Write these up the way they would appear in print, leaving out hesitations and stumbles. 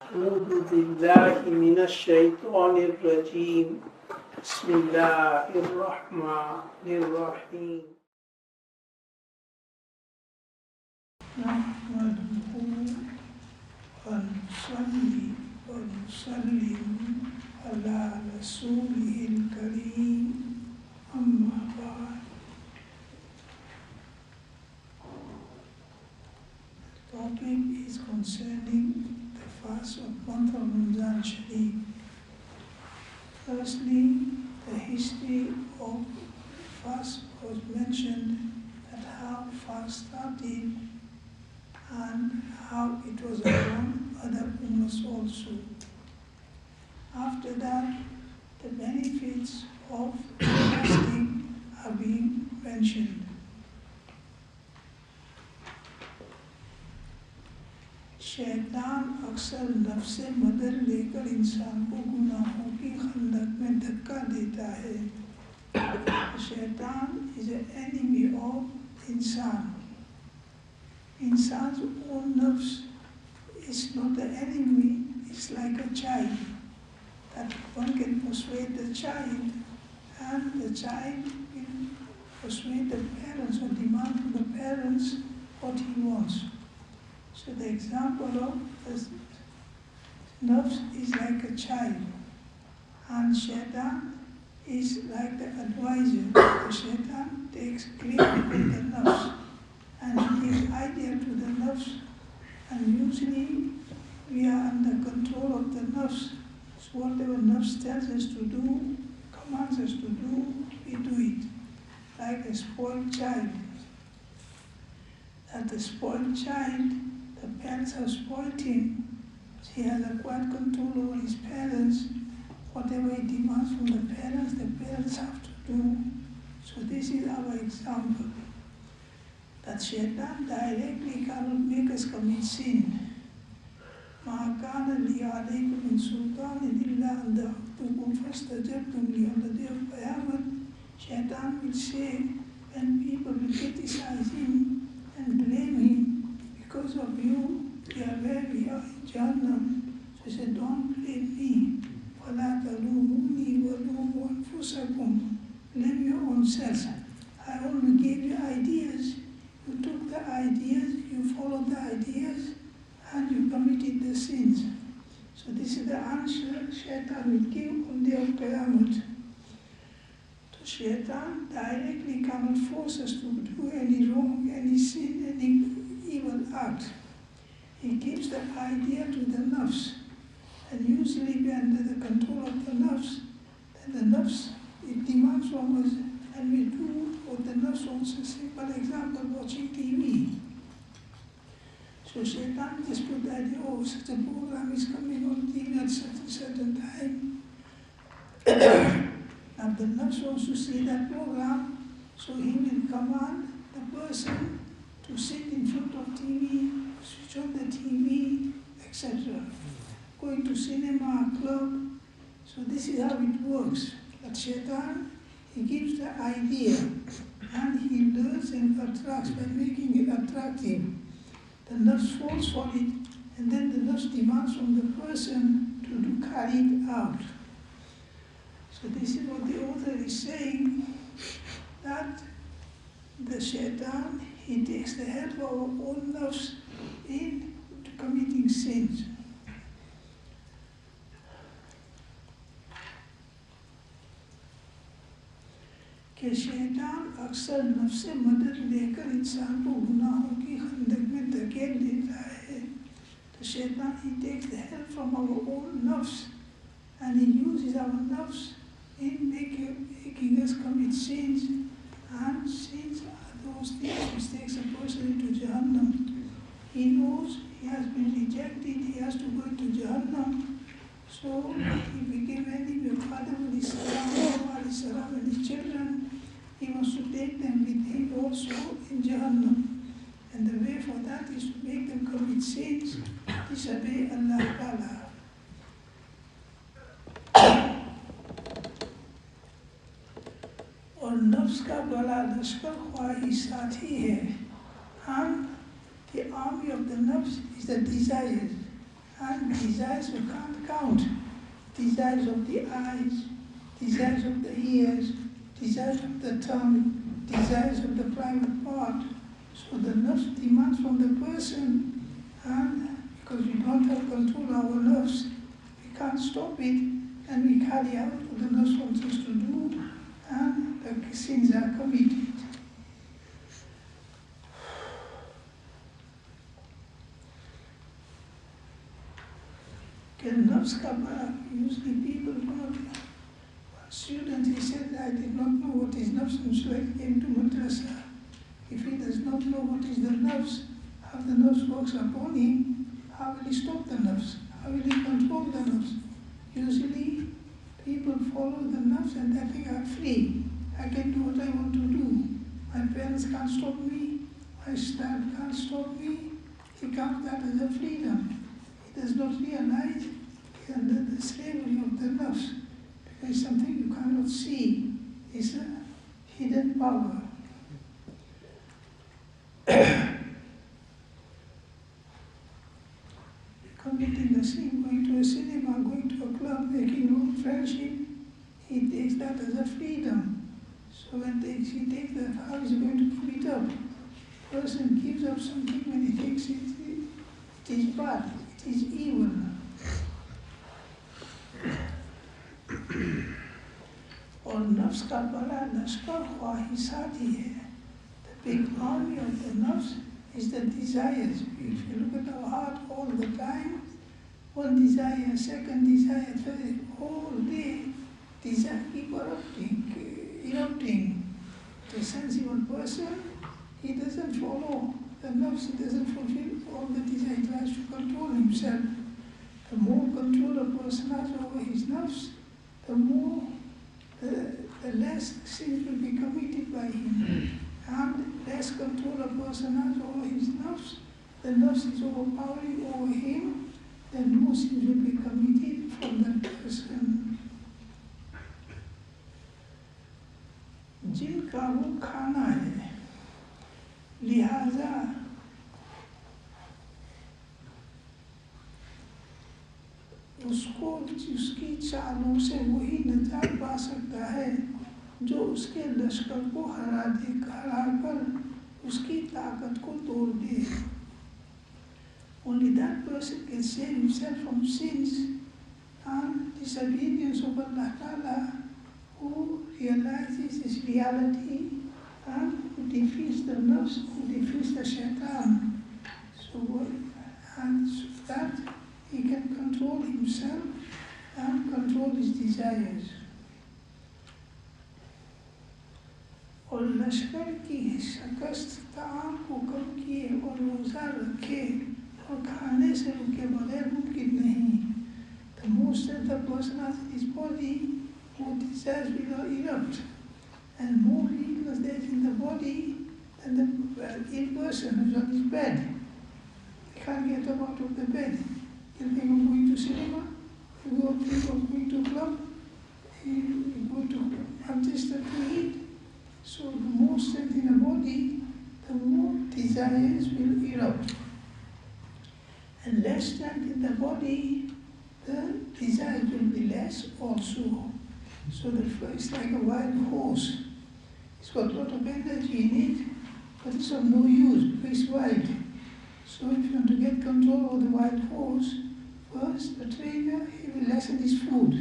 أعوذ بالله من الشيطان الرجيم بسم الله الرحمن الرحيم نحمده ونصلي ونسلم على رسوله الكريم أما بعد. The topic is concerning the fast of month of Ramadan Sharif. Firstly, the history of fast was mentioned, that how fast started and how it was upon other ummahs also. After that, the benefits of fasting are being mentioned. शैतान अक्सर नफ्से मदद लेकर इंसान को गुनाहों की खंदक में धक्का देता है. शैतान is an enemy of इंसान. Insan's own nafs is not the enemy, it's like a child. That one can persuade the child, and the child will persuade the parents or demand from the parents what he wants. So the example of the nafs is like a child, and shaitan is like the advisor. The shaitan takes grip of the nafs and he gives idea to the nafs, and usually we are under control of the nafs. So whatever nafs tells us to do, commands us to do, we do it. Like a spoiled child. That the spoiled child, the parents have spoiled him. He has acquired control over his parents. Whatever he demands from the parents have to do. So this is our example. That shaitan directly cannot make us commit sin. مَا كَانَ لِي عَلَيْكُمْ مِنْ سُلْطَانٍ إِلَّا أَنْ دَعَوْتُكُمْ فَاسْتَجَبْتُمْ لِي. On the day of Qiyamah, shaitan will say, when people will criticize him and blame him, because of you, we are where we are in Jahannam. So he said, don't blame me. وَلَا تَلُومُونِي وَلُومُوا أَنفُسَكُمْ. Blame your own selves. I only gave you ideas. You took the ideas, you followed the ideas, and you committed the sins. So this is the answer shaitan will give on the day of Qiyamah. So shaitan directly cannot force us to do any wrong, any sin, any evil act. He gives the idea to the nafs. And usually we are under the control of the nafs. Then the nafs, it demands from us, and we do what the nafs wants. A simple example, watching TV. So shaitan just put the idea, oh, such a program is coming on TV at such a certain time. Now the nafs wants to see that program, so he will command the person to sit in front of TV, switch on the TV, etc. Going to cinema, club. So this is how it works. That shaitan, he gives the idea, and he lures and attracts by making it attractive. The nafs falls for it, and then the nafs demands from the person to carry it out. So this is what the author is saying, that the shaitan, he takes the help of our own nafs in committing sins. कि शैतान अक्सर नफ्से मदद लेकर इंसान को गुनाहों की खंदक में धकेल देता है. तो शैतान, he takes the help from our own nafs, and he uses our nafs in making us commit sins, and sins are those things which takes a person into Jahannam. He knows he has been rejected, he has to go into Jahannam. So he became enemy of Adam salam and his children. He wants to take them with him also in Jahannam. And the way for that is to make them commit sins, disobey Allah Ta'ala. और नफ्स का बड़ा लश्कर ख्वाही साथी है. And the army of the nafs is the desires. and desires you can't count. Desires of the eyes, desires of the ears, desires of the tongue, desires of the private part. So the nafs demands from the person, and because we don't have control of our nafs, we can't stop it, and we carry out what the nafs wants us to do, and the sins are committed. Nafs ka bada, usually people do not. One student, he said, I did not know what is nafs until I came to madrasa. If he does not know what is the nafs, how the nafs works upon him, how will he stop the nafs? How will he control the nafs? Usually, people follow the nafs and they think I'm free. I can do what I want to do. My parents can't stop me. My staff can't stop me. He counts that as a freedom. He does not realize he is under the slavery of the nafs, because something you cannot see is a hidden power. Committing a sin, going to a cinema, going to a club, making own friendship, he takes that as a freedom. So when he takes that, how is he going to pull it up? Person gives up something when he thinks it is bad, it is evil. और नफ्स का बड़ा लश्कर ख्वाहिशाती है. The big army of the nafs is the desires. If you look at our heart all the time, one desire, second desire, third, all day, desire keep erupting. The sensible person, he doesn't follow the nafs, he doesn't fulfill all the desires, he tries to control himself. The more control a person has over his nafs, the less sins will be committed by him. And less control a person has over his nafs, the nafs is overpowering over him, then more sins will be committed from that person. जिनका वो खाना है, लिहाजा उसको उसकी चालों से वही निजात पा सकता है जो उसके लश्कर को हराकर उसकी ताकत को तोड़ दे. Only that person can save himself from sins and disobedience of Allah Ta'ala, who realizes his reality and who defeats the nafs, who defeats the shaitan. So that he can control himself and control his desires. और लश्कर की शिकस्त ताम को कम किए और रोज़ा रखे और खाने से रुके बगैर मुमकिन नहीं. The more strength a person has in his body, more desires will erupt, and more weakness there is in the body than the ill person who's on his bed. He can't get up out of the bed. He'll think of going to cinema, he'll think of going to club, he'll go to have this to eat. So the more strength in the body, the more desires will erupt. And less strength in the body, the desires will be less also. So it's like a wild horse. It's got a lot of energy in it, but it's of no use because it's wild. So if you want to get control over the wild horse, first the trainer, he will lessen his food.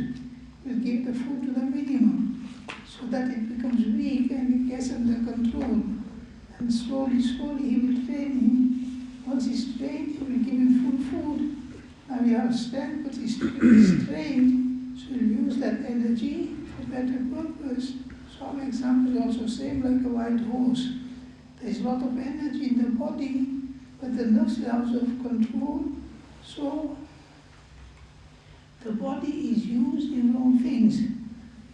He will give the food to the minimum, so that it becomes weak and it gets under control. And slowly he will train him. Once he's trained, he will give him full food. Now he has strength, but he's trained, so he'll use that energy for better purpose. So our example is also same like a wild horse. There's a lot of energy in the body, but the nafs is out of control. So the body is used in wrong things.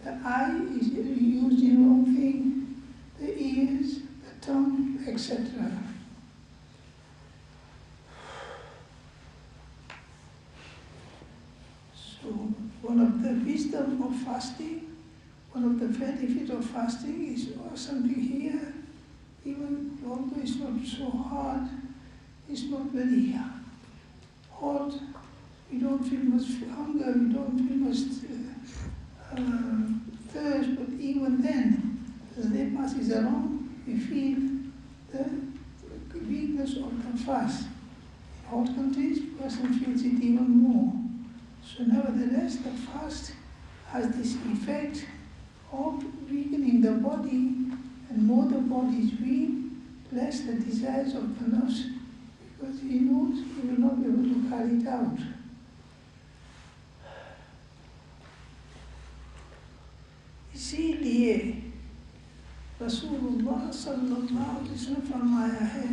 The eye is used in wrong thing, the ears, the tongue, etc. So one of the wisdom of fasting, one of the benefits of fasting is something here, even although it's not so hard, it's not very hot, we don't feel much hunger, we don't feel much thirst, but even then, as the day passes along, we feel the weakness of the fast. In hot countries, the person feels it even more. So nevertheless, the fast has this effect of weakening the body, and more the body is weak, less the desires of the nafs, because he knows he will not be able to carry it out. इसीलिए रसूलुल्लाह सल्लल्लाहु अलैहि वसल्लम फरमाया है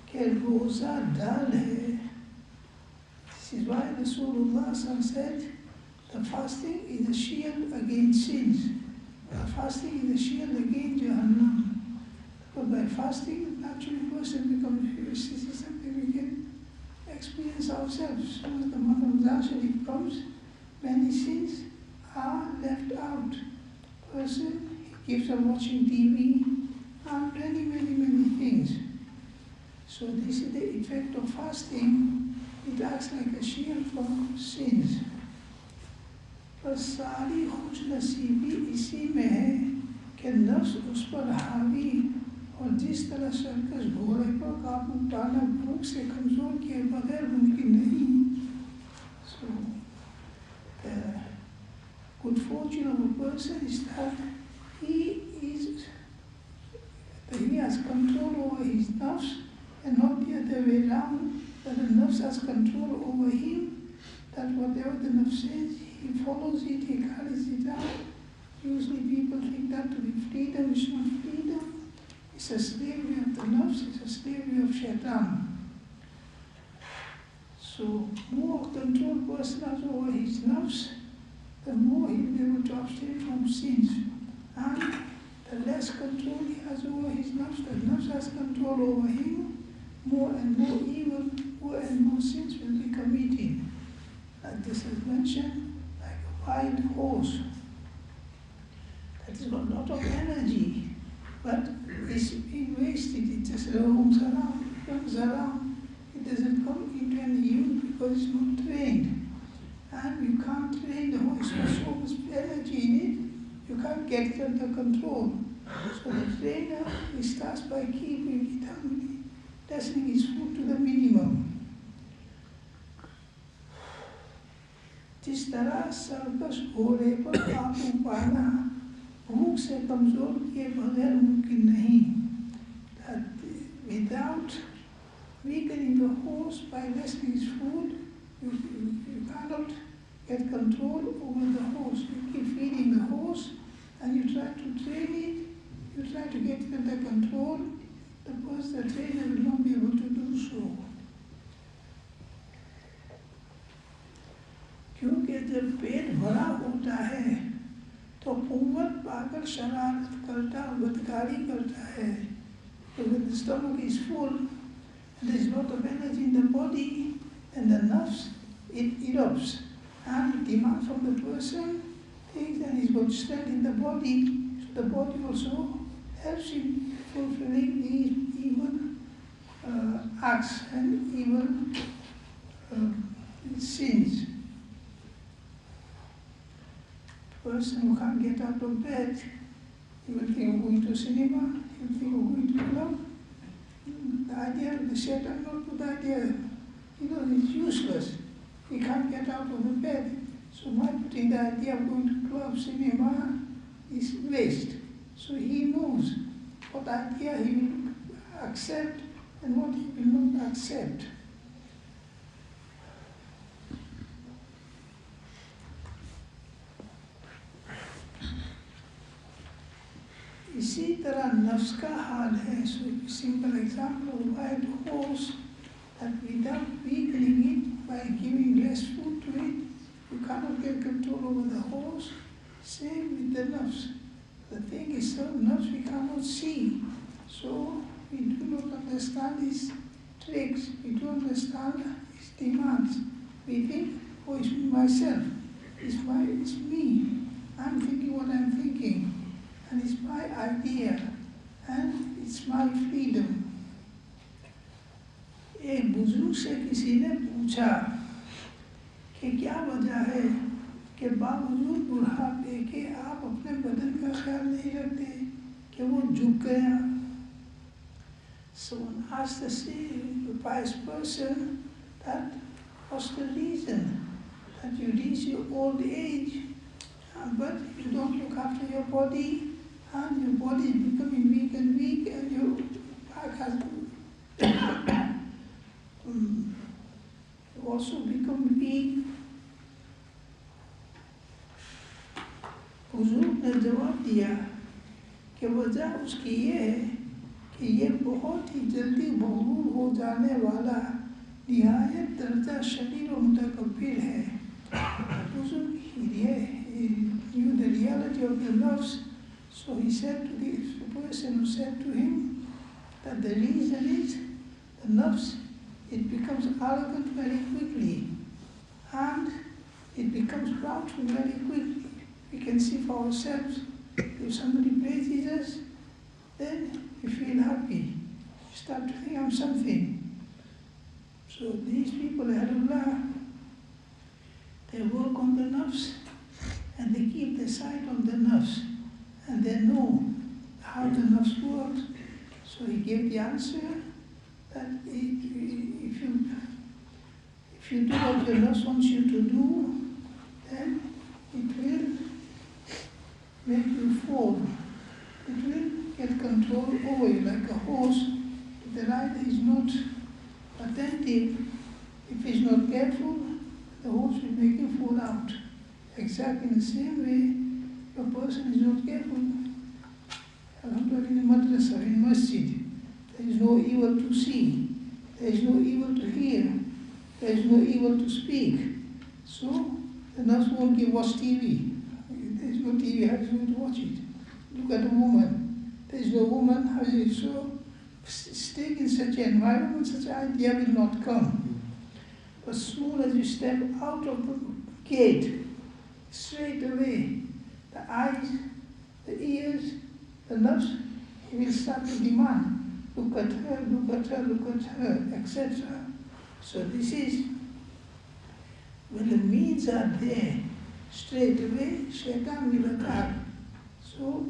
कि रोज़ा ढाल है. This is why Rasulullah said, the fasting is a shield against sins. The fasting is a shield against Jahannam. But by fasting, naturally person becomes furious. This is something we can experience ourselves. So as the month of Ramadan Sharif comes, many sins are left out. Person he keeps on watching TV and many things. So this is the effect of fasting. It acts like a shield from sins. पर सारी खुश नसीबी इसी में है कि नफ्स उस पर हावी, और जिस तरह सर्कस घोड़े पर काबू पाना भूख से कमजोर किए बगैर मुमकिन नहीं. So the good fortune of a person is that he has control over his nafs and not the other way around, that the nafs has control over him, that whatever the nafs says, he follows it, he carries it out. Usually people think that to be freedom. It's not freedom. It's a slavery of the nafs, it's a slavery of shaitan. So more control person has over his nafs, the more he'll be able to abstain from sins. And the less control he has over his nafs, the nafs has control over him, more and more evil, more and more sins will be committed. Like this is mentioned, like a wild horse that has got a lot of energy, but it's being wasted. It just roams around, runs around. It doesn't come into any use because it's not trained. And you can't train the horse with so much energy in it, you can't get it under control. So the trainer, he starts by keeping it hungry, lessening his food to the minimum. जिस तरह circus घोड़े पर काबू पाना भूख से कमजोर किए बगैर मुमकिन नहीं. That without weakening the horse by lessening his food, you cannot get control over the horse. You keep feeding the horse and you try to train it, you try to get it under control. The trainer will not be able to do so. क्योंकि जब पेट भरा होता है तो कुव्वत पाकर शरारत करता और बदकारी करता है. So when the stomach is full and there is a lot of energy in the body, and the nafs, it erupts and it demands from the person things, and he's got strength in the body, so the body also helps him fulfilling these evil acts and evil sins. Person who can't get out of bed, he will think of going to cinema, he will think of going to club. The idea of the shaitan, not good idea. It's useless. He can't get out of the bed. So my putting the idea of going to club, cinema is waste. So he knows what idea he will accept and what he will not accept. इसी तरह नफ्स का हाल है. So a simple example of wild horse, that without weakening it by giving less food to it, you cannot get control over the horse. Same with the nafs. The thing is, so nafs we cannot see, so we do not understand his tricks, we don't understand his demands. We think, oh, it's myself, it's me, I'm thinking what I'm thinking. And it's my idea, and it's my freedom. एक बुजुर्ग से किसी ने पूछा कि क्या वजह है कि बावजूद बुढ़ापे के आप अपने बदन का ख्याल नहीं रखते कि वो झुक गया. Someone asked the pious person that what's the reason that you reach your old age, but you don't look after your body, and your body is becoming weak and weak, and your back has also become weak. हुजूर ने जवाब दिया कि वजह उसकी ये है कि ये बहुत ही जल्दी मगरूर हो जाने वाला निहायत दर्जा शरीर और मुतकब्बिर है. हुजूर knew the reality of the nafs, so he said to the person who said to him that the reason is the nafs, it becomes arrogant very quickly and it becomes proudful very quickly. We can see for ourselves, if somebody praises us, then we feel happy. We start to think I'm something. So these people, Alhamdulillah, they work on the nafs and they keep the sight on the nafs and they know how the nafs works. So he gave the answer that if you do what your nafs wants you to do, then it will make you fall. It will get control over you like a horse. If the rider is not attentive, if he's not careful, the horse will make him fall out. Exactly in the same way, if a person is not careful, Alhamdulillah, in the madrasa, in masjid, there is no evil to see, there is no evil to hear, there is no evil to speak. So the nurse won't give watch TV. There is no TV, how is he going to watch it? Look at a woman. There is no woman, how is it so? Staying in such an environment, such an idea will not come. As soon as you step out of the gate, straight away, the eyes, the ears, the nafs, he will start to demand, look at her, look at her, look at her, etc. So this is, when the means are there, straight away, shaitan will attack. So,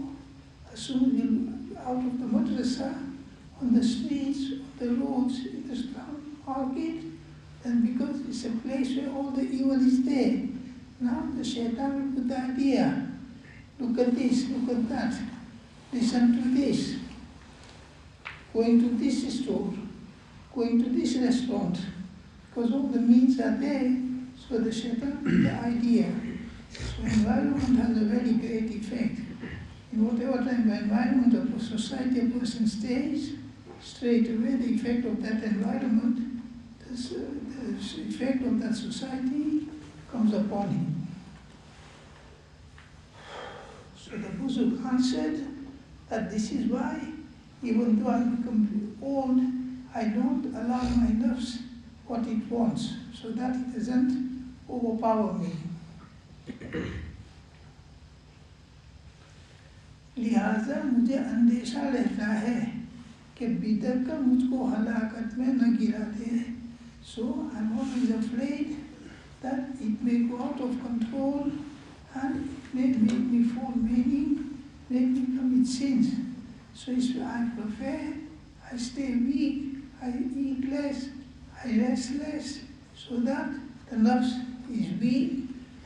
as soon as you're out of the madrasa, on the streets, on the roads, in the market, and because it's a place where all the evil is there, now the shaitan will put the idea, look at this, look at that, listen to this, going to this store, going to this restaurant, because all the means are there, so the shaitan put the idea. So environment has a very great effect. In whatever time the environment of a society a person stays, straight away the effect of that environment, the effect of that society comes upon him. So the Buzurg answered that this is why, even though I become old, I don't allow my nafs what it wants, so that it doesn't overpower me. लिहाजा मुझे अंदेशा रहता है कि बिदअत का मुझको हलाकत में न गिरा दे. So I'm always afraid that it may go out of control and it may make me fall, meaning make me commit sins. So I prefer I stay weak, I eat less, I rest less, so that the nafs is weak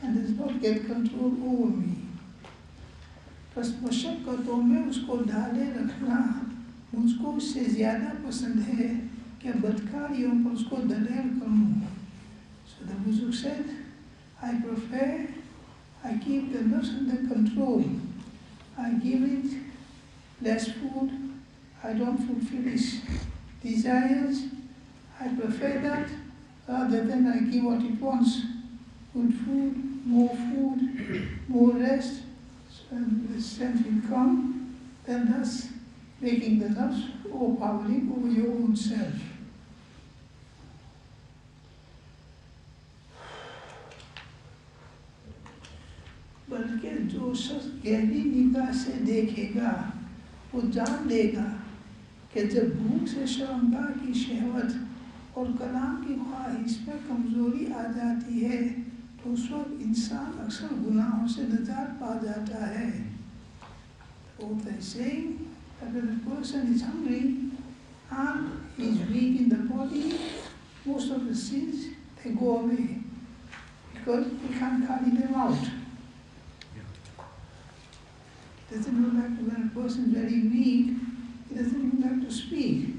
and does not get control over me. बस मशक्क़तों में उसको ढाले रखना मुझको उससे ज़्यादा पसंद है कि बदकारियों पर उसको दलेल करूँ. So the Buzurg said, I prefer, I keep the nafs under control. I give it less food, I don't fulfill its desires. I prefer that rather than I give what it wants. Good food, more rest, and the strength will come, then thus making the nafs overpowering over your own self. बल्कि जो शख्स गहरी निगाह से देखेगा वो जान लेगा कि जब भूख से शर्मगाह की शहवत और कलाम की ख्वाहिश में कमज़ोरी आ जाती है तो उस वक्त इंसान अक्सर गुनाहों से निजात पा जाता है. Author is saying that when a person is hungry and he is weak in the body, most of the sins, they go away because he can't carry them out. He doesn't look like when a person is very weak, he doesn't even like to speak.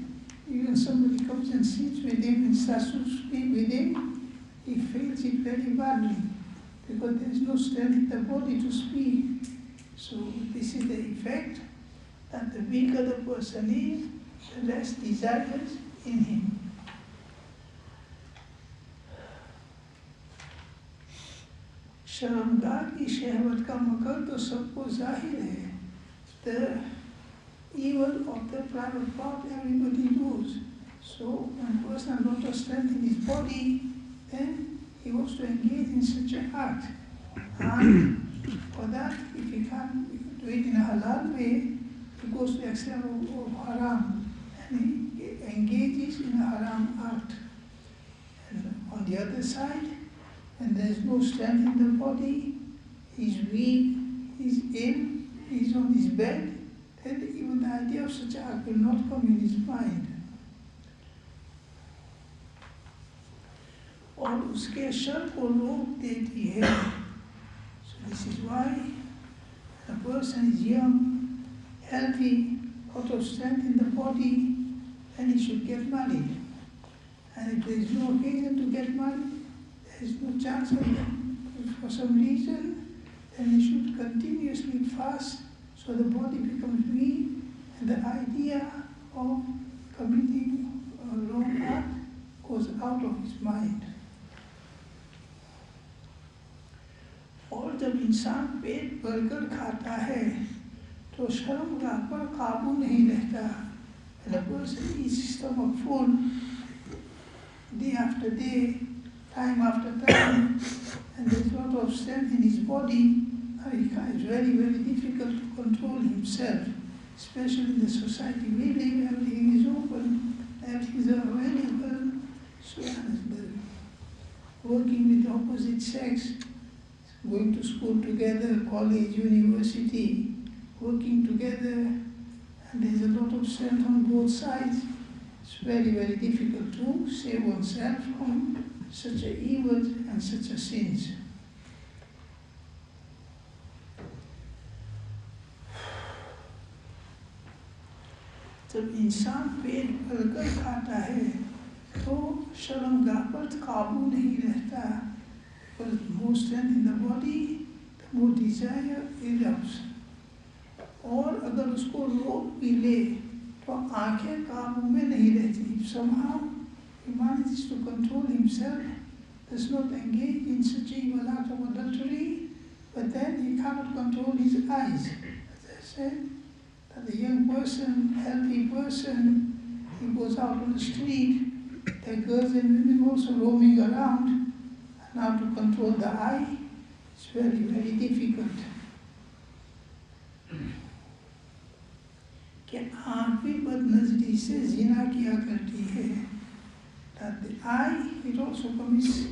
Even somebody comes and sits with him and starts to speak with him, he feels it very badly because there is no strength in the body to speak. So this is the effect that the weaker the person is, the less desires in him. शर्मगाह की शहवत का मकर तो सबको जाहिर है. The evil of the private part everybody knows. So when a person has not a strength in his body, then he wants to engage in such an act. And for that, if he can't do it in a halal way, he goes to the extent of haram and he engages in a haram act. And on the other side, when there is no strength in the body, he's weak, he's ill, he's on his bed, then even the idea of such an act will not come in his mind. और उसके sir को रोक देती है. So this is why a person is young, healthy, out of strength in the body, then he should get married. And if there is no occasion to get married, there is no chance of them for some reason, then he should continuously fast so the body becomes weak and the idea of committing a wrong act goes out of his mind. और जब इंसान पेट भरकर खाता है तो शर्मगाह पर काबू नहीं रहता. And a person eats his stomach full day after day, time after time, and there's a lot of strength in his body, it's very, very difficult to control himself, especially in the society we live. Everything is open, everything is available, so working with the opposite sex, going to school together, college, university, working together, and there's a lot of strength on both sides. It's very, very difficult to save oneself from such a evils and such a sins. जब इंसान पेट भरकर खाता है तो शर्मगाह पर काबू नहीं रहता. Because more strength in the body, the more desire erupts. और अगर उसको रोक भी ले तो आंखें काबू में नहीं रहती. If somehow he manages to control himself, does not engage in such evil act of adultery, but then he cannot control his eyes. As I said, that the young person, healthy person, he goes out on the street, there are girls and women also roaming around, and now to control the eye, it's very, very difficult. कि आँख भी बदनजरी से जिना किया करती है. That the eye, it also commits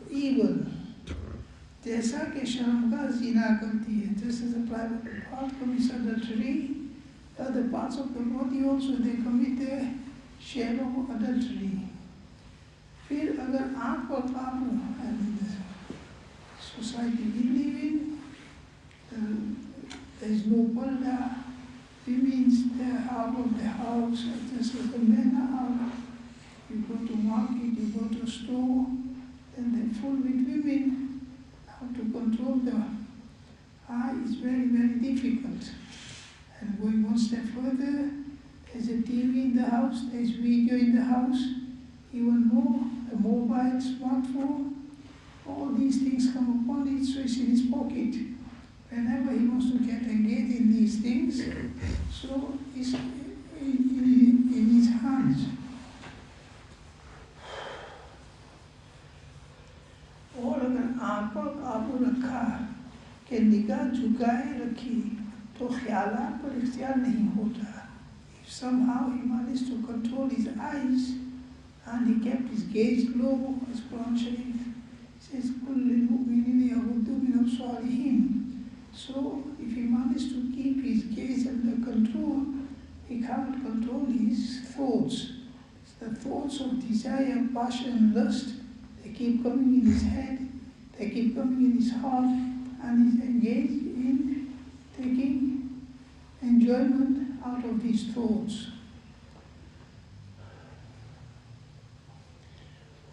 evil. जैसा कि शर्मगाह जिना करती है, just as a private part commits adultery, the other parts of the body also they commit their share of adultery. फिर अगर आँख पर काबू, and in the society we live in, there is no parda. Women, they are out of the house, just as the men are out. You go to market, you go to store, then they're full with women. How to control the eye is very, very difficult. And going one step further, there's a TV in the house, there's video in the house, even more, a mobile, smartphone, all these things come upon it, so it's in his pocket. Whenever he wants to get engaged in these things, so it's in his hands. और अगर आँख पर काबू रखा कि निगाह झुकाए रखी तो ख्यालात पर इख्तियार नहीं होता. If somehow he managed to control his eyes and he kept his gaze low, as Quran Sharif says, قُلْ لِلْمُؤْمِنِينَ يَغُضُّوا مِنْ أَبْصَارِهِمْ. So, if he manages to keep his gaze under control, he cannot control his thoughts. The thoughts of desire, passion, lust, they keep coming in his head, they keep coming in his heart, and he's engaged in taking enjoyment out of these thoughts.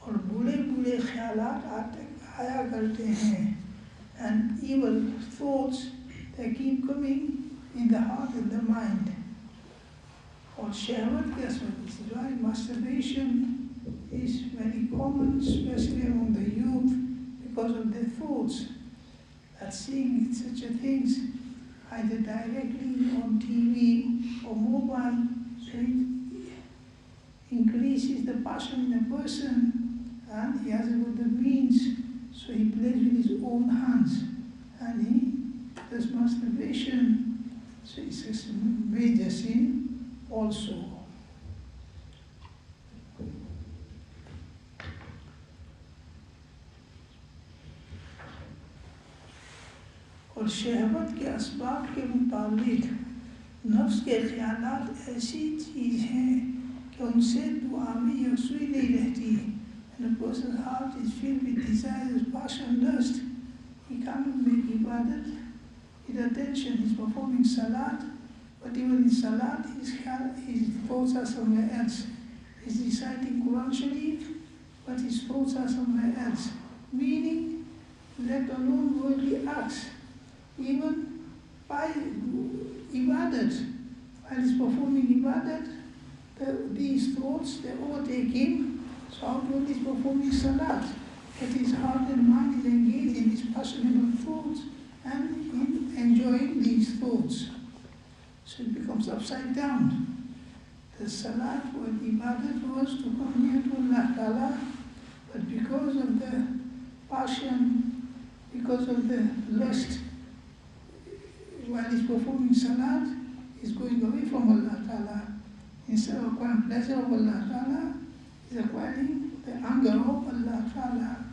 और बुरे बुरे ख्यालात आया करते हैं, and evil thoughts, they keep coming in the heart and the mind. और शहवत के असर, this is why masturbation is very common, especially among the youth, because of their thoughts that seeing such a things either directly on TV or mobile, so it increases the passion in a person, and he has got the means, so he plays with his own hands, and he does masturbation, so it's a major sin also. और शहवत के असबाब के मुताबिक नफ्स के ख्यालात ऐसी चीज़ हैं कि उनसे दुआ में यकसुई नहीं रहती. And a person's heart is filled with desires, passion, lust. He cannot make ibadat with attention. He's performing salat, but even in salat, his thoughts are somewhere else. He's reciting Quran Sharif, but his thoughts are somewhere else. Meaning, let alone worldly acts. Even by ibadat, while he's performing ibadat, these thoughts, they overtake him. So outwardly he's performing salat, but his heart and mind is engaged in his passionate thoughts and in enjoying these thoughts. So it becomes upside down. The salat or ibadat was to come near to Allah Ta'ala, but because of the passion, because of the lust, while he's performing salat, he's going away from Allah Ta'ala. Instead of acquiring pleasure of Allah Ta'ala, he's acquiring the anger of Allah Ta'ala.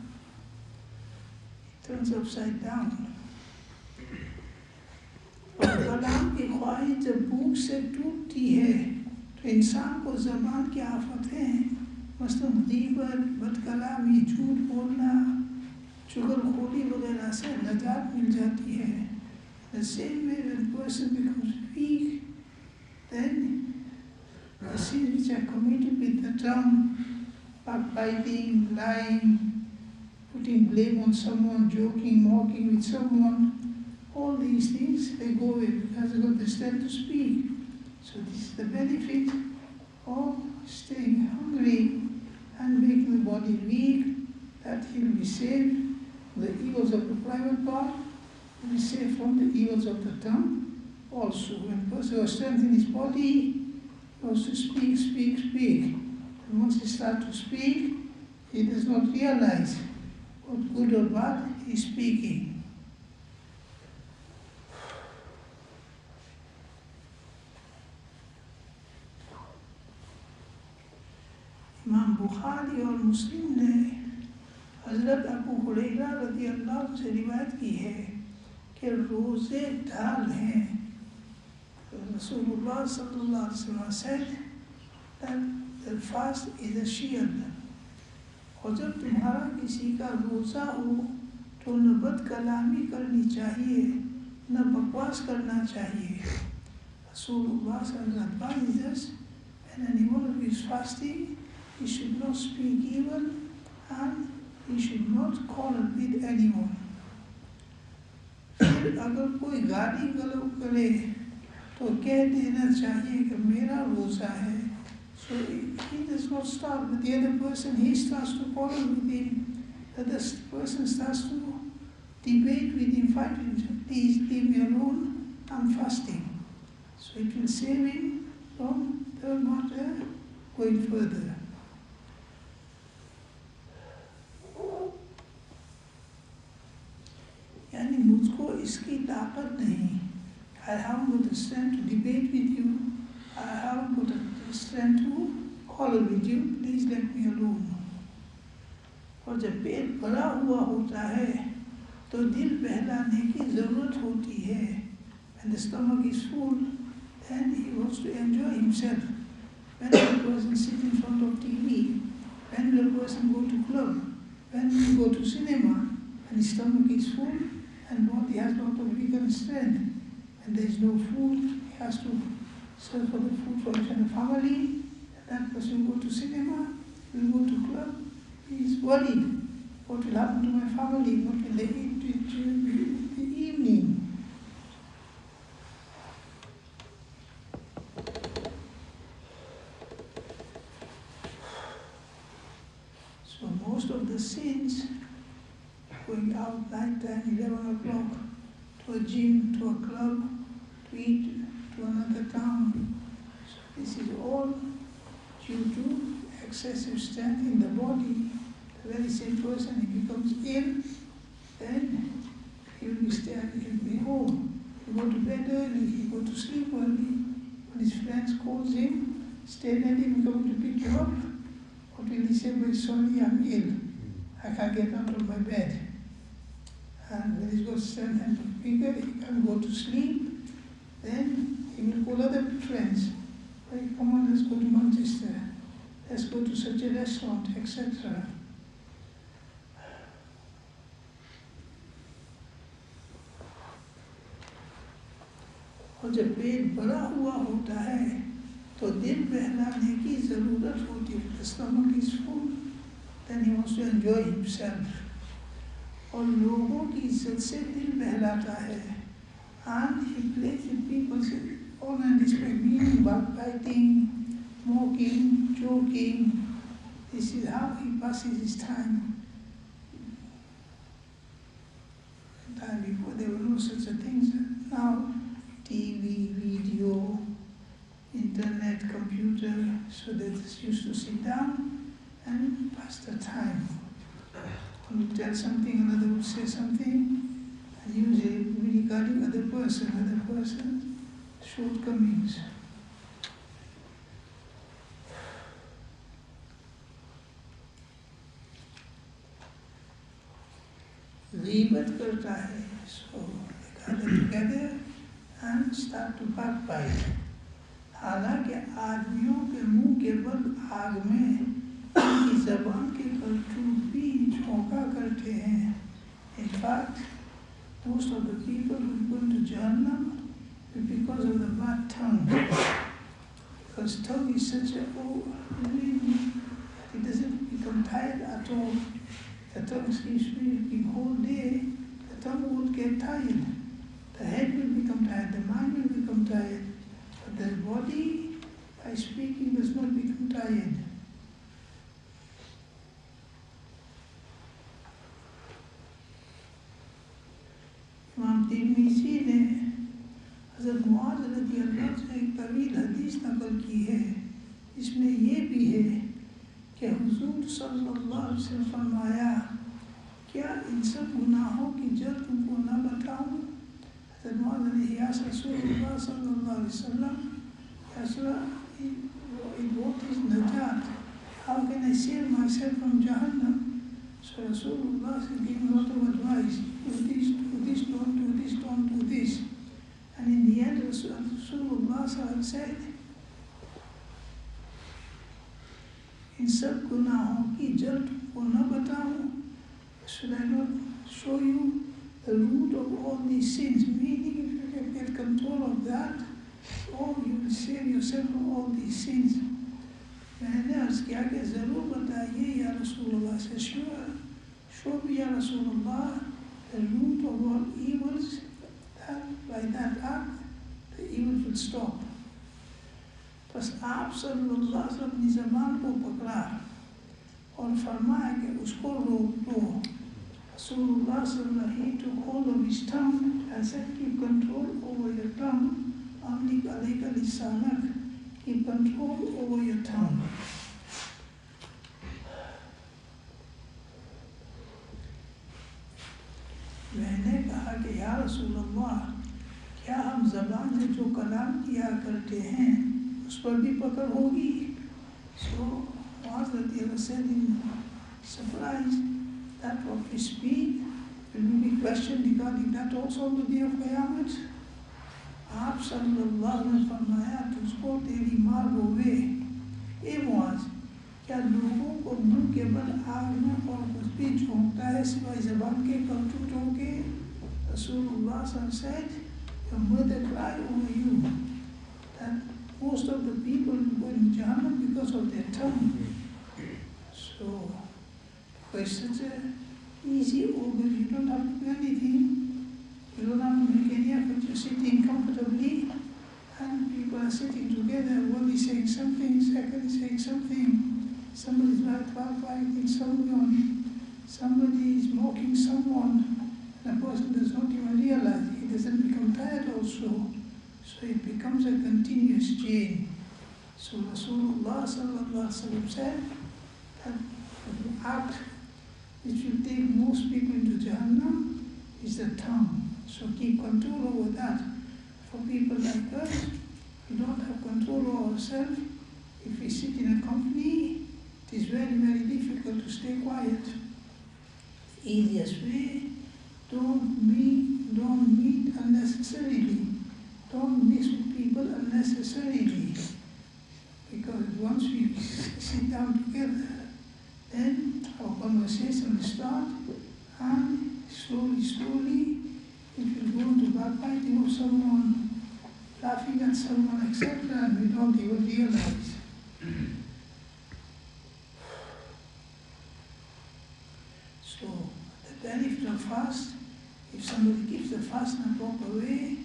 It turns upside down. और कलाम की ख्वाहिश जब भूख से टूटती है तो इंसान को ज़बान की आफतें मसलन गीबत, बदकलामी, झूठ बोलना, चुगलखोरी वगैरह से नजात मिल जाती है. The same way when a person becomes weak, then the sins which are committed with the tongue, backbiting, lying, putting blame on someone, joking, mocking with someone, all these things, they go away because they got the strength to speak. So this is the benefit of staying hungry and making the body weak, that he'll be saved from the evils of the private part, he'll be saved from the evils of the tongue also. When a person has strength in his body, he wants to speak. And once he starts to speak, he does not realize what good or bad he's speaking. इमाम बुखारी और मुस्लिम ने हज़रत अबू हुरैरा रज़ी अल्लाह अन्हु से रिवायत की है कि रोज़े ढाल हैं. Rasulullah sallallahu alaihi wasallam said that the fast is a shield. और जब तुम्हारा किसी का रोज़ा हो तो न बदकलामी करनी चाहिए, न बकवास करना चाहिए. Rasulullah sallallahu alaihi wasallam advised us when anyone is fasting, he should not speak evil and he should not quarrel with anyone. फिर अगर कोई गाली गलौज करे तो कह देना चाहिए कि मेरा रोज़ा है. So he does not start with the other person, he starts to quarrel with him. The other person starts to debate with him, fight with him. Please leave me alone, I'm fasting. So it will save him from the matter going further. यानी मुझको इसकी ताकत नहीं. I haven't got the strength to debate with you. I haven't got the strength to quarrel with you. Please let me alone. और और जब पेट भरा हुआ होता है तो दिल बहलाने की ज़रूरत होती है. When the stomach is full, then he wants to enjoy himself. When will a person sit in front of TV? When will a person go to club? When will he go to cinema? When his stomach is full and body has lot of weakened strength, and there is no food, he has to search for the food for his and family. And that person will go to cinema, will go to club. He is worried. What will happen to my family? What will they eat in the evening? So most of the sins, going out night time, 11 o'clock, to a gym, to a club, to eat, to another town. So this is all due to excessive strength in the body. The very same person, he becomes ill, then he will be home. He will go to bed early, he will go to sleep early. When his friends calls him, stay ready, we're going to pick you up. What will he say? Well, sorry, I'm ill. I can't get out of my bed. And when he's got strength and figure, he can go to sleep. Then he will call other friends. Hey, come on, let's go to Manchester. Let's go to such a restaurant, etc. और जब पेट भरा हुआ होता है तो दिल बहलाने की ज़रूरत होती है. The stomach is full, then he wants to enjoy himself. और लोगों की इज्जत से दिल बहलाता है. And he plays with people's honor and respect, meaning backbiting, mocking, joking. This is how he passes his time. Time before there were no such a things. Now TV, video, internet, computer, so they just used to sit down and pass the time. When you tell something, another would say something, and usually it would be regarding other person's shortcomings. Ghibat karta hai, so they gather together and start to backbite. हालांकि आदमियों के मुंह के बल आग में उनकी ज़बान के करतूत भी झोंका करते हैं. In fact, most of the people who go to Jahannam is because of the bad tongue. Because tongue is such a really, it doesn't become tired at all. The tongue keeps speaking whole day, the tongue won't get tired. The head will become tired, the mind will become tired. But the body, by speaking, does not become tired. इमाम तिर्मिज़ी ने हज़रत मुआज़ रज़ियल्लाहु अन्हु से एक तवील हदीस नकल की है. इसमें ये भी है कि हुज़ूर सल्लल्लाहु अलैहि वसल्लम फरमाया, क्या इन सब गुनाहों की जड़ तुमको न बताऊं? हज़रत मुआज़ ने या रसूलल्लाह सल्लल्लाहु अलैहि वसल्लम, what is najat? How can I save myself from Jahannam? So Rasulullah gave a lot of advice. Do this, don't do this, don't do this. And in the end, Rasulullah said, इन सब गुनाहों की जड़ तुमको न बताऊं? Should I not show you the root of all these sins? Meaning, if you can get control of that, oh, you will save yourself from all these sins. मैंने अर्ज़ किया कि ज़रूर बताइए या रसूलुल्लाह से. Show me या रसूलुल्लाह the root of all evils, that by that act the evil will stop. बस आप सल्लल्लाहु अलैहि वसल्लम अपनी ज़बान को पकड़ा और फरमाया कि उसको रोक दो. Rasulullah sallallahu he took hold of his tongue and said, keep control over your tongue. Amlik alayka lisanak, keep control over your tongue. मैंने कहा कि या रसूलल्लाह, क्या हम ज़बान से जो कलाम किया करते हैं उस पर भी पकड़ होगी? So Muaz said in surprise, that what we speak will we be questioned regarding that also on the day of Qiyamah? आप सल्लल्लाहु अलैहि वसल्लम फरमाया तुझको तेरी माँ रोवे ए मुआज़ क्या लोगों को मुंह के बल आग में और कुछ भी झोंकता है सिवाय ज़बान के करतूतों के? Rasulullah said, your mother cried over you that most of the people go in Jahannam because of their tongue. So, it's such an easy order, you don't have to do anything, you don't have to make any effort, you're sitting comfortably and people are sitting together, one is saying something, second is saying something, somebody's fighting someone, somebody is mocking someone, and a person does not even realize, he doesn't become tired also, so it becomes a continuous chain. So Rasulullah sallallahu alaihi wasallam said that the act which will take most people into Jahannam is the tongue. So keep control over that. For people like us, we don't have control over ourselves. If we sit in a company, it is very, very difficult to stay quiet. The easiest way, don't meet unnecessarily. Don't mix with people unnecessarily. Because once we sit down together, then our conversation will start and slowly it will go into backbiting of someone, laughing at someone, etc. and we don't even realize. So the benefit of fast, if somebody keeps the fast in a proper way,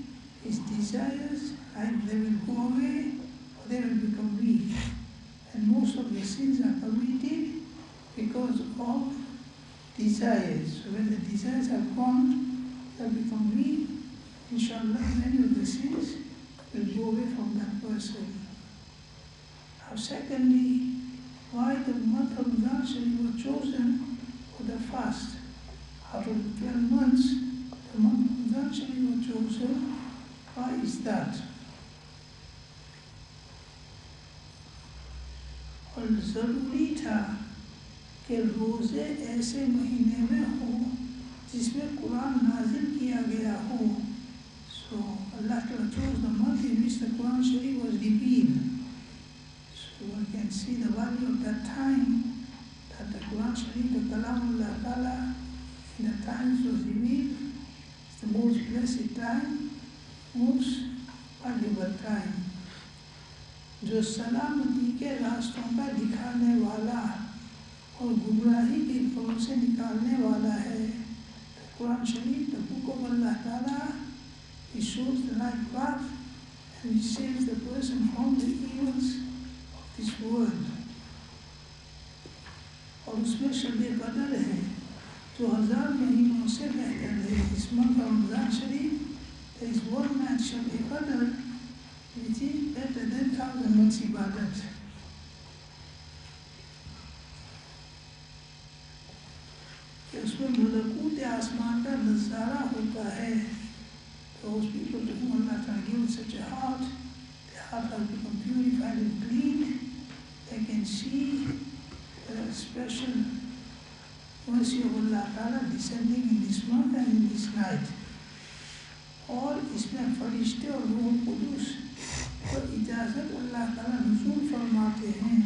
his desires, either they will go away or they will become weak. And most of the sins are committed because of desires. So when the desires are gone, they become weak. Inshallah, many of the sins will go away from that person. Now secondly, why the month of Ramadan was chosen for the fast? Out of the 12 months, the month of Ramadan was chosen. Why is that? और ज़रूरी था कि रोज़े ऐसे महीने में हो जिसमें कुरान नाजिल किया गया हो. So Allah chose the month in which the Quran Sharif was revealed. So one can see the value of that time, that the Quran Sharif, the Kalamullah Ta'ala, in the times was revealed. It's the most blessed time, most valuable time. जो सलामती के रास्तों का दिखाने वाला और गुमराही के फलों से निकालने वाला है. The Quran Sharif, the book of Allah Ta'ala, it shows the right path and it saves the person from the evils of this world. और उसमें शब कदर है जो 1000 महीनों से बेहतर है. This month of Ramadan Sharif, there is one night shab qadr which is better than 1000 months ibadat. कि उसमें मलकूत आसमान का नज़ारा होता है. Those people to whom Allah has given such a heart, their heart has become purified and clean, they can see the special mercy of Allah Ta'ala descending in this month and in this night. और इसमें फरिश्ते और रूह कुदूस को इजाज़त अल्लाह ताला नुज़ूल फरमाते हैं.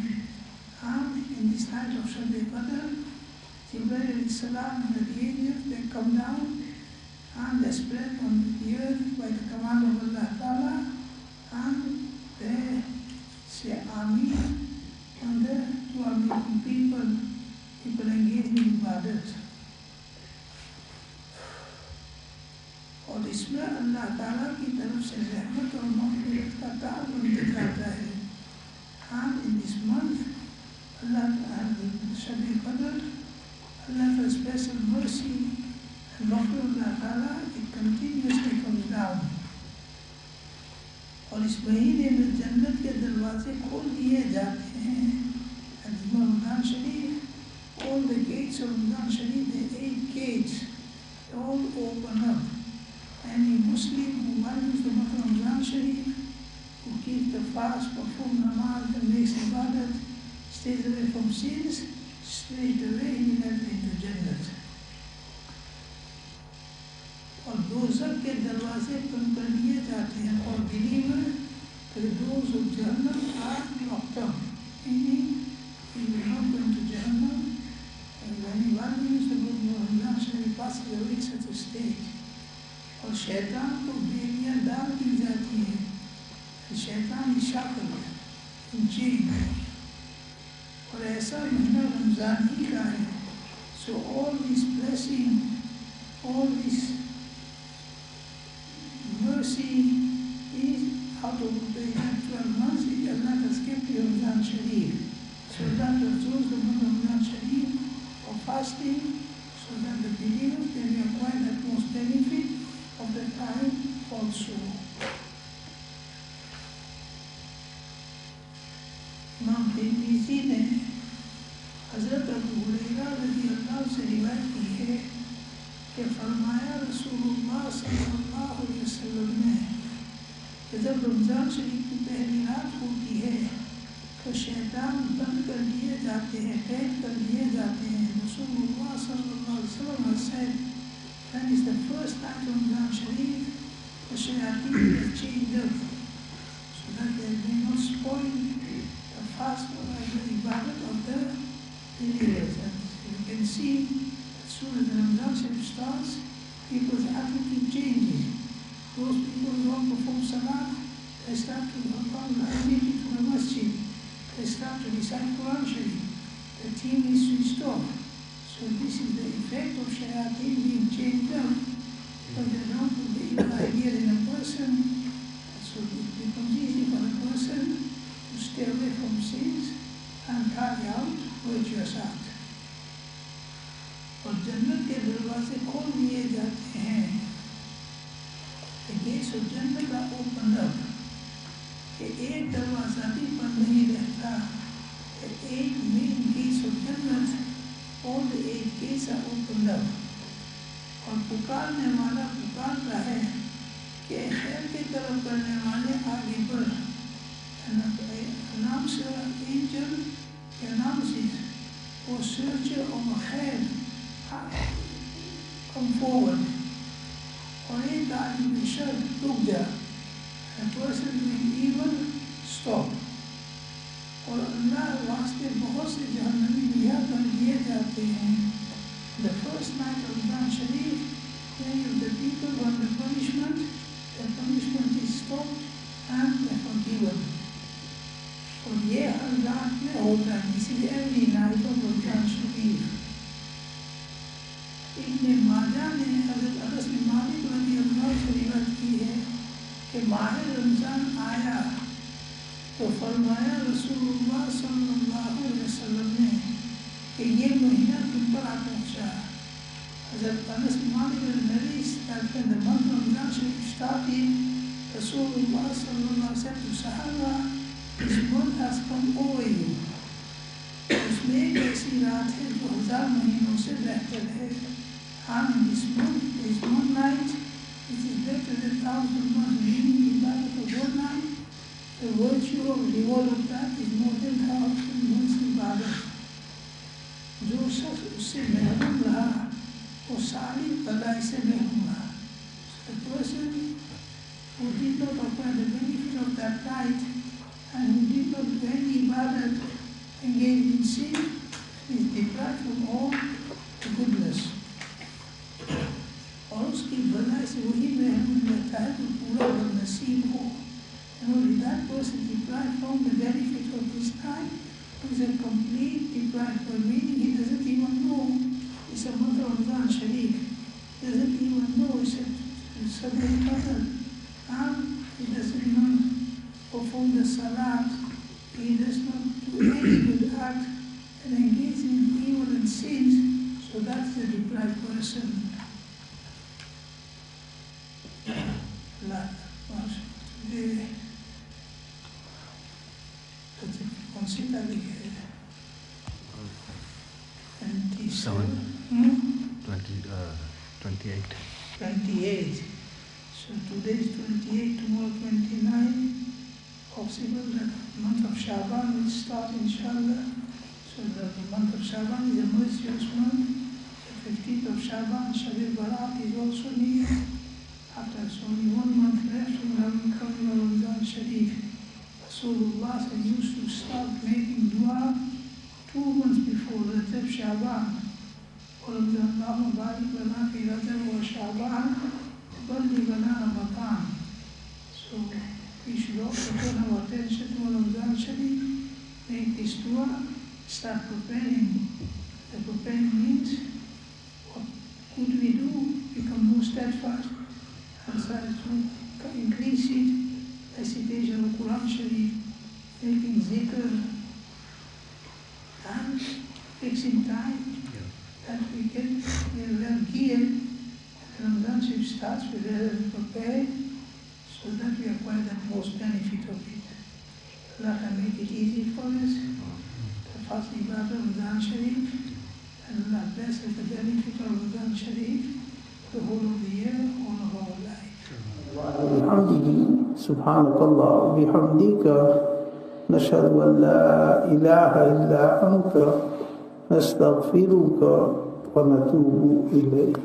And in this night of Shab Qadr, Jibreel alayhi salam and the angels, they come down and they spread on the earth by the command of Allah Ta'ala and they say Ameen and the dua making people engage in ibadat. और इसमें अल्लाह ताला की तरफ से रहमत और मग़फ़िरत का ताल्लुक़ दिखाता है. And in this month, Allah Shab Qadr, Allah's special mercy and Allah Ta'ala, it continuously comes down. और इस महीने में जन्नत के दरवाजे खोल दिए जाते हैं. And in Ramadan Sharif, all the gates of Ramadan Sharif, the 8 gates, they all open up. Any Muslim who values the month of Ramadan Sharif, who keeps the fast, performs namaz and makes ibadat, stays away from sins, straight away he will enter into Jannat. और दोज़ख के दरवाजे बंद कर दिए जाते हैं और believer the doors of Jahannam are locked up, meaning he will not go into Jahannam, and when he values the good Ramadan Sharif passes away at such a stage. और शैतान को बेड़ियाँ डाल दी जाती है, शैतान ही शाकल है, चेन, और ऐसा महीना रमज़ान ही का है. So all this blessing, all this mercy is out of the 12 months. Allah has kept the Ramadan Sharif. So that was chose the month of Ramadan Sharif for fasting, so that the believers they may acquire that most benefit of the time also. Imam Tirmizi ने हज़रत अबू हुरैरा रज़ियल्लाहु से रिवायत की है कि फरमाया रसूलुल्लाह सल्लल्लाहु अलैहि वसल्लम ने कि जब रमज़ान शरीफ की पहली रात होती है तो शैतान बंद कर दिए जाते हैं, कैद कर दिए जाते हैं. रसूलुल्लाह सल्लल्लाहु अलैहि वसल्लम said that is the first night of Ramadan Sharif, the shayateen is chained up so that they may not spoil the fast or the ibadat of the believers. And you can see as soon as the Ramadan Sharif starts, people's attitude changes. Those people who don't perform salah, they start to come immediately to the masjid. They start to recite Quran Sharif. The team is switched off. So this is the effect of shayateen being changed up, because they don't put the evil ideas in a person. So it becomes easy for a person to stay away from sins and carry out virtuous acts. और जन्नत के दरवाजे खोल दिए जाते हैं. The gates of Jannah are opened up. कि एक दरवाजा भी बंद नहीं रहता. The 8 main gates of Jannah, all the 8 gates are opened up. और पुकारने वाला पुकार रहा है कि खैर की तरफ करने वाले आगे बढ़. Announcer, angel, announces, or searcher of khair, come forward. और एक आदमी शर रुक जा. A person doing evil, stop. और अल्लाह वास्ते बहुत से जहन्नमी रिहा कर दिए जाते हैं. The first night of Ramadan Sharif, many of the people who under punishment, the punishment is stopped and they are forgiven. और ये हर रात में होता है, इसलिए every night of Ramadan Sharif. इब्ने माजा ने हज़रत अनस बिन मालिक रज़ियल्लाहु से रिवायत की है कि माह रमज़ान आया तो फरमाया रसूलुल्लाह सल्लल्लाहु अलैहि वसल्लम ने कि ये महीना तुम पर आ पहुँचा. हज़रत अनस बिन मालिक narrates that when the month of Ramadan Sharif started, Rasulullah sallallahu alaihi wasallam said to Sahaba, this month has come over you. उसमें एक ऐसी रात है जो 1000 महीनों से बेहतर है. And in this month, there is one night which is better than 1000 months. Meaning the ibadat of one night, the virtue of reward of that is more than 1000 months ibadat. जो शख्स उससे महरूम रहा वो सारी भलाई से महरूम रहा. The person who did not acquire the benefit of that night and who did not do any ibadat, engaged in sin, is deprived from all the goodness. और उसकी भलाई से वही महरूम रहता है जो पूरा बदनसीब हो. And only that person deprived from the benefit of this time is a complete deprived for meaning he doesn't even know it's a month of Ramadan Sharif. He doesn't even know it's a Sunday Qadr. And he doesn't even perform the salat. He does not do any good act and engage in evil and sins. So that's the deprived person. Consider the 28. So today is 28, tomorrow 29. Possible that the month of Shaban will start inshallah. So that the month of Shaban is a merciless month. The 15th of Shaban, Sharif Barat is also near. Rasulullah used to start making dua 2 months before Rajab Shaban. Allahumma barik lana fi Rajab wa Shaban wa ballighna Ramadan. So we should also turn our attention to Ramadan Sharif, make this dua, start preparing. The preparing means what could we do? Become more steadfast and start to increase it. Recitation of Quran Sharif, making zikr, and fixing time that we are well geared. The Ramadan Sharif starts with us prepared so that we acquire the most benefit of it. Allah can make it easy for us to fast Ibadah Ramadan Sharif, and Allah bless us the benefit of Ramadan Sharif the whole of the year, all of our life. بحمده سبحانك الله وبحمدك نشهد أن لا إله إلا أنت نستغفرك ونتوب إليك.